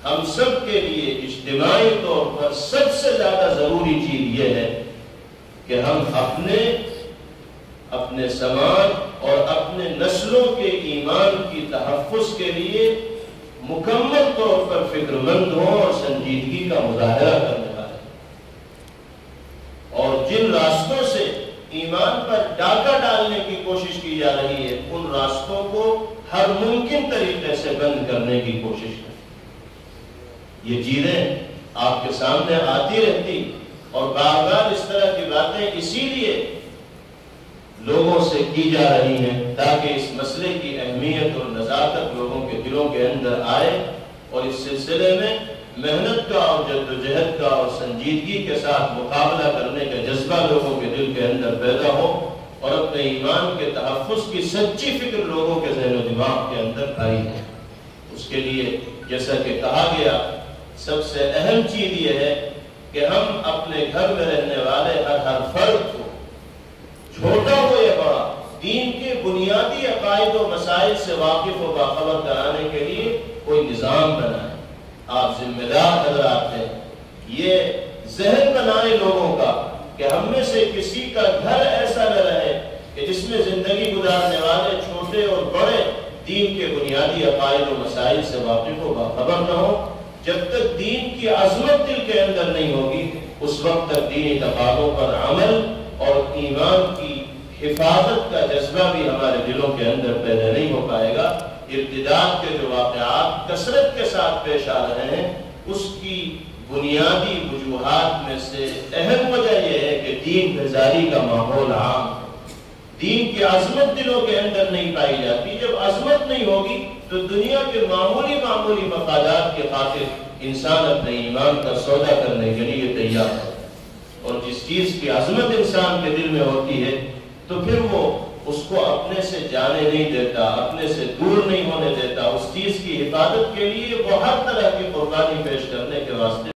ہم سب کے لیے اجتماعی طور پر سب سے زیادہ ضروری چیز یہ ہے کہ ہم اپنے سماج اور اپنے نسلوں کے ایمان کی تحفظ کے لیے مکمل طور پر فکر مند ہوں اور سنجیدگی کا مظاہرہ کرنے والے، اور جن راستوں سے ایمان پر ڈاکہ ڈالنے کی کوشش کی جا رہی ہے ان راستوں کو ہر ممکن طریقے سے بند کرنے کی کوشش کریں۔ یہ چیزیں آپ کے سامنے آتی رہتی اور بار بار اس طرح کی باتیں اسی لیے لوگوں سے کی جا رہی ہیں تاکہ اس مسئلے کی اہمیت اور نزاکت لوگوں کے دلوں کے اندر آئے، اور اس سلسلے میں محنت کا اور جدوجہد کا اور سنجیدگی کے ساتھ مقابلہ کرنے کا جذبہ لوگوں کے دل کے اندر پیدا ہو، اور اپنے ایمان کے تحفظ کی سچی فکر لوگوں کے ذہن و دماغ کے اندر آئی ہے۔ اس کے لیے جیسا کہ کہا گیا، سب سے اہم چیز یہ ہے کہ ہم اپنے گھر میں رہنے والے ہر فرد کو، چھوٹا ہو یا بڑا، دین کے بنیادی عقائد و مسائل سے واقف و باخبر کرانے کے لیے کوئی نظام بنائے۔ آپ ذمہ دار حضرات ہیں، یہ ذہن بنائے لوگوں کا کہ ہم میں سے کسی کا گھر ایسا نہ رہے کہ جس میں زندگی گزارنے والے چھوٹے اور بڑے دین کے بنیادی عقائد و مسائل سے واقف و باخبر نہ ہو۔ جب تک دین کی عظمت دل کے اندر نہیں ہوگی، اس وقت تک دینی تقاضوں پر عمل اور ایمان کی حفاظت کا جذبہ بھی ہمارے دلوں کے اندر پیدا نہیں ہو پائے گا۔ ارتداد کے جو واقعات کثرت کے ساتھ پیش آ رہے ہیں، اس کی بنیادی وجوہات میں سے اہم وجہ یہ ہے کہ دین بیزاری کا ماحول عام ہے، دین کی عظمت دلوں کے اندر نہیں پائی جاتی۔ جب عظمت نہیں ہوگی تو دنیا کے معمولی مفادات کی خاطر انسان اپنے ایمان کا سودا کرنے کے لیے تیار ہے، اور جس چیز کی عظمت انسان کے دل میں ہوتی ہے تو پھر وہ اس کو اپنے سے جانے نہیں دیتا، اپنے سے دور نہیں ہونے دیتا، اس چیز کی حفاظت کے لیے وہ ہر طرح کی قربانی پیش کرنے کے واسطے